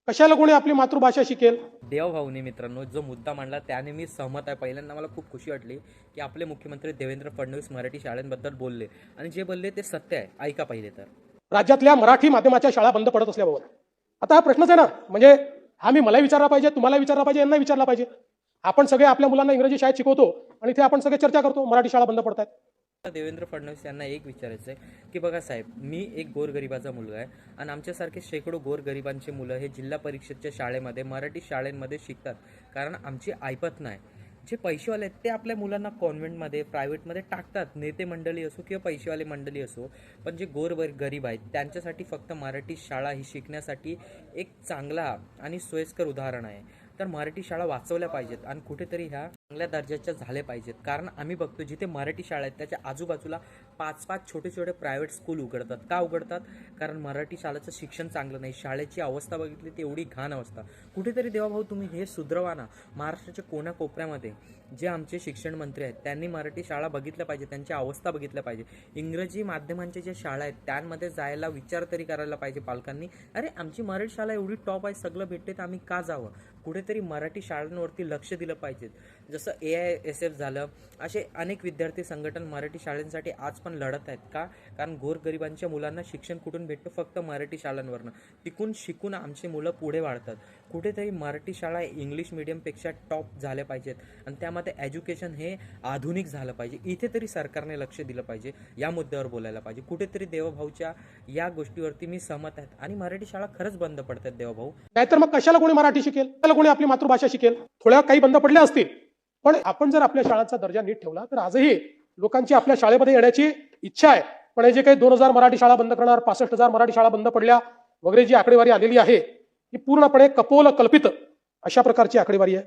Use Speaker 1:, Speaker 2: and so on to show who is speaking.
Speaker 1: कशाला कोणी आपली मातृभाषा शिकेल?
Speaker 2: देवभाऊनी मित्रांनो जो मुद्दा मांडला त्याने मी सहमत आहे. पहिल्यांदा मला खूप खुशी वाटली की आपले मुख्यमंत्री देवेंद्र फडणवीस मराठी शाळांबद्दल बोलले आणि जे बोलले ते सत्य आहे. ऐका पहिले तर.
Speaker 1: राज्यातल्या मराठी माध्यमाच्या शाळा बंद पडत असल्याबाबत आता हा प्रश्नच आहे ना, म्हणजे हा मी मला विचारला पाहिजे, तुम्हाला विचारला पाहिजे, यांना विचारला पाहिजे. आपण सगळे आपल्या मुलांना इंग्रजी शाळेत शिकवतो आणि इथे आपण सगळे चर्चा करतो मराठी शाळा बंद पडतात.
Speaker 2: देवेंद्र फडणवीस यांना एक विचारायचं आहे की बघा साहेब, मी एक गोरगरिबाचा मुलगा आहे आणि आमच्यासारखे शेकडो गोरगरिबांचे मुलं हे जिल्हा परिषदच्या शाळेमध्ये मराठी शाळेमध्ये शिकतात कारण आमची ऐपत नाही. जे पैसेवाले आहेत ते आपल्या मुलांना कॉन्व्हेंटमध्ये प्रायव्हेटमध्ये टाकतात, नेते मंडळी असो किंवा पैसेवाले मंडळी असो. पण जे गरीब आहेत त्यांच्यासाठी फक्त मराठी शाळा ही शिकण्यासाठी एक चांगला आणि सोयीस्कर उदाहरण आहे. तर मराठी शाळा वाचवल्या पाहिजेत आणि कुठेतरी ह्या चांगल्या दर्जाच्या झाल्या पाहिजेत. कारण आम्ही बघतो जिथे मराठी शाळा आहेत त्याच्या आजूबाजूला 5-5 छोटे छोटे प्रायव्हेट स्कूल उघडतात. का उघडतात? कारण मराठी शाळेचं शिक्षण चांगलं नाही. शाळेची अवस्था बघितली तर एवढी घाण अवस्था. कुठेतरी देवाभाऊ तुम्ही हे सुधरवा ना. महाराष्ट्राच्या कोण्याकोपऱ्यामध्ये जे आमचे शिक्षण मंत्री आहेत त्यांनी मराठी शाळा बघितल्या पाहिजे, त्यांची अवस्था बघितल्या पाहिजे. इंग्रजी माध्यमांच्या ज्या शाळा आहेत त्यांमध्ये जायला विचार तरी करायला पाहिजे पालकांनी. अरे आमची मराठी शाळा एवढी टॉप आहे, सगळं भेटते तर आम्ही का जावं? कुठेतरी मराठी शाळांवरती लक्ष दिलं पाहिजे. जसं AISF झालं, असे अनेक विद्यार्थी संघटन मराठी शाळांसाठी आज पण लढत आहेत. का? कारण गोरगरिबांच्या मुलांना शिक्षण कुठून भेटतं? फक्त मराठी शाळांवरनं. तिकून शिकून आमची मुलं पुढे वाढतात. कुठेतरी मराठी शाळा इंग्लिश मिडियमपेक्षा टॉप झाल्या पाहिजेत आणि त्यामध्ये एज्युकेशन हे आधुनिक झालं पाहिजे. इथे तरी सरकारने लक्ष दिलं पाहिजे, या मुद्द्यावर बोलायला पाहिजे. कुठेतरी देवभाऊच्या या गोष्टीवरती मी सहमत आहे आणि मराठी शाळा खरंच बंद पडतात देवभाऊ.
Speaker 1: नाहीतर मग कशाला कोणी मराठी शिकेल? कशाला कोणी आपली मातृभाषा शिकेल? थोड्या काही बंद पडल्या असतील, पण आपण जर आपल्या शाळांचा दर्जा नीट ठेवला तर आजही लोकांची आपल्या शाळेमध्ये येण्याची इच्छा आहे. पण हे जे काही 2000 मराठी शाळा बंद करणार, 65,000 मराठी शाळा बंद पडल्या वगैरे जी आकडेवारी आलेली आहे ही पूर्णपणे कपोल कल्पित अशा प्रकारची आकडेवारी आहे.